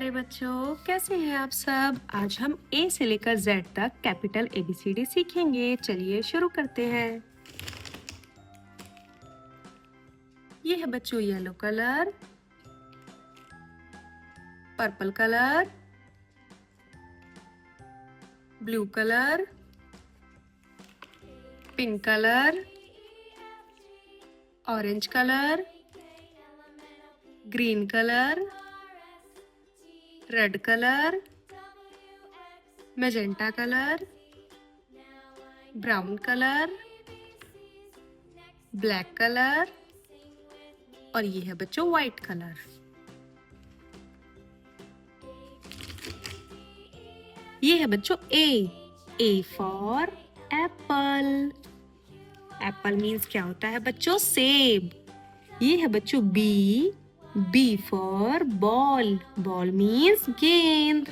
प्यारे बच्चों, कैसे हैं आप सब। आज हम ए से लेकर जेड तक कैपिटल ABCD सीखेंगे। चलिए शुरू करते हैं। ये है बच्चों yellow colour, purple colour, blue colour, pink colour, orange colour, green colour, red colour, magenta colour, brown colour, black colour और ये है बच्चों व्हाइट कलर। ये है बच्चों A for apple. Apple means क्या होता है बच्चों? सेब। ये है बच्चों B for ball. Ball means गेंद।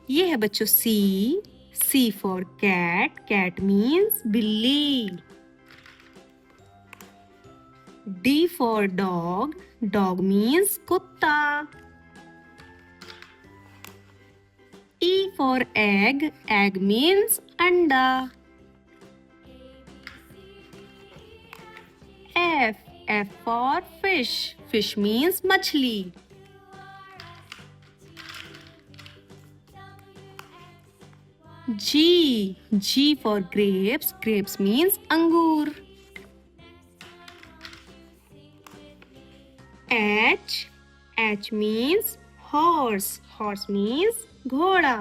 ये है बच्चों C for cat. Cat means बिल्ली। D for dog. Dog means कुत्ता। E for egg. Egg means अंडा. F for fish. Fish means मछली. G for grapes. Grapes means अंगूर. H means horse. Horse means घोड़ा.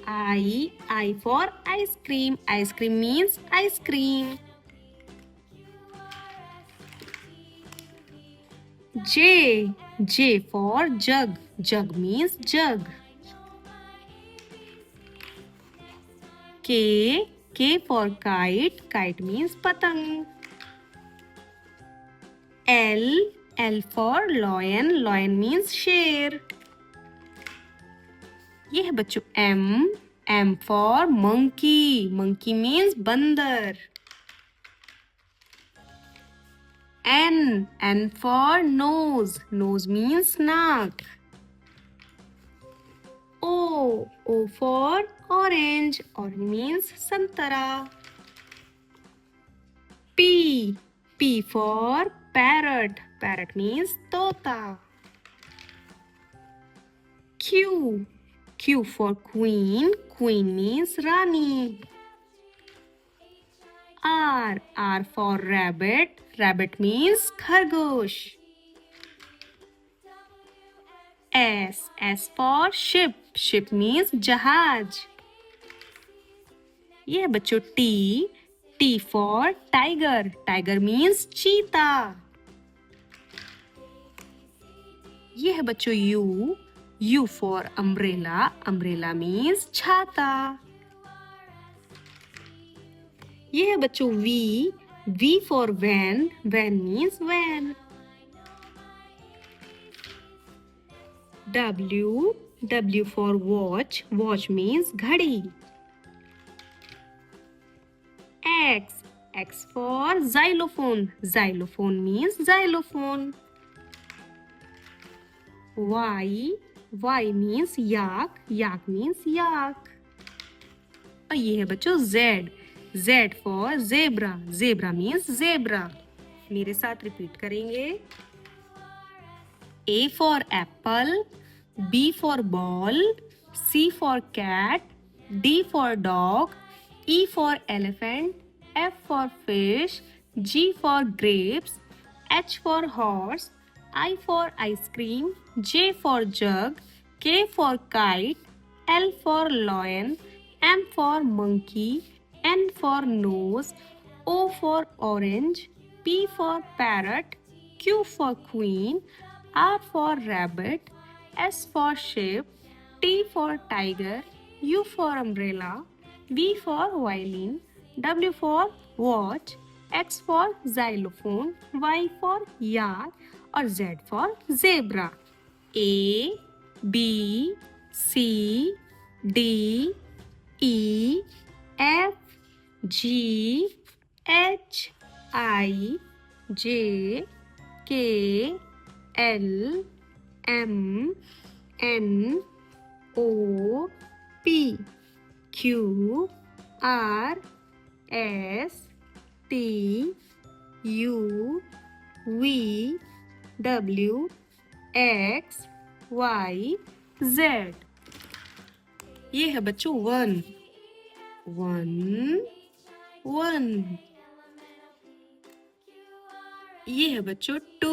I for ice cream. Ice cream means ice cream. J for jug. Jug means jug. K for kite. Kite means patang. L for lion. Lion means शेर. ये है बच्चों M for monkey. Monkey means बंदर. N for nose. Nose means नाक. O for orange. Orange means संतरा. P for parrot. Parrot means तोता. Q for queen. Queen means Rani. R for rabbit. Rabbit means खरगोश. S for ship. Ship means जहाज. ये है बच्चों T for tiger. Tiger means चीता. ये है बच्चों U for umbrella. Umbrella means छाता. ये है बच्चों V for van. Van means van. W for watch. Watch means घड़ी. X for xylophone. Xylophone means xylophone. Y means yak. Yak means yak. और ये है बच्चों Z for zebra. Zebra means zebra. मेरे साथ रिपीट करेंगे. A for apple. B for ball. C for cat. D for dog. E for elephant. F for fish. G for grapes. H for horse. I for ice cream. J for jug. K for kite. L for lion. M for monkey. N for nose. O for orange. P for parrot. Q for queen. R for rabbit. S for ship. T for tiger. U for umbrella. V for violin. W for watch. X for xylophone. Y for yak और Z for zebra. A B C D E F G H I J K L M N O P Q R S T U V W X Y Z। ये है बच्चों 1 1 1। ये है बच्चों 2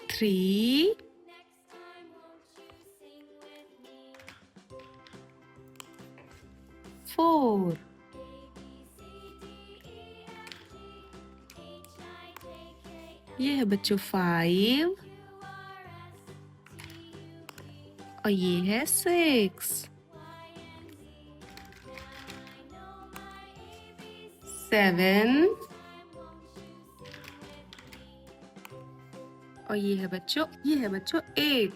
3 4 ये है बच्चों 5 और ये है 6 7 और ये है बच्चों 8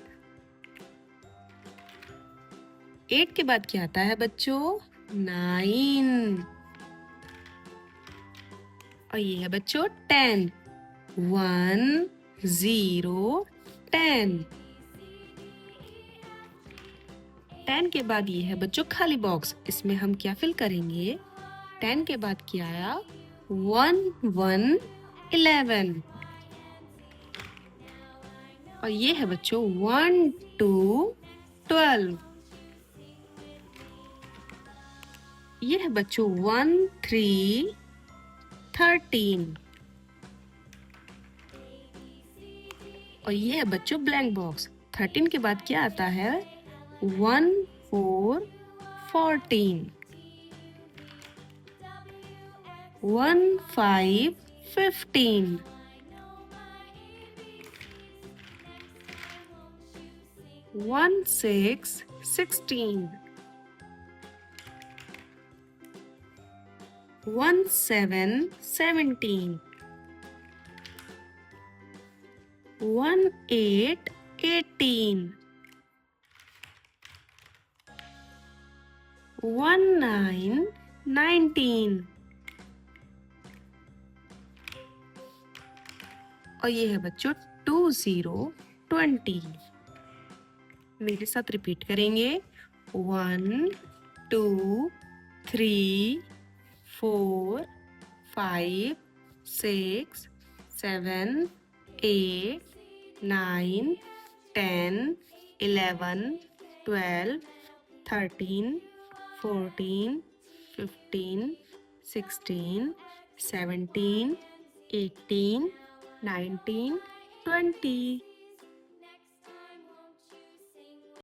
8 के बाद क्या आता है बच्चों 9 और ये है बच्चों 10 1 0 10 10 के बाद ये है बच्चों खाली बॉक्स। इसमें हम क्या फिल करेंगे 10 के बाद क्या आया 1 1 11 और ये है बच्चों 1 2 12 ये है बच्चों 1 3 13 और ये है बच्चों ब्लैंक बॉक्स। 13 के बाद क्या आता है 1 4 14 1 5 15 1 6 16 1 7 17 1 8 18 1 9 19 और ये है बच्चों 2 0 20। मेरे साथ रिपीट करेंगे 1 2 3 4 5 6 7 8 9 10 11 12 13 14 15 16 17 18 19 20।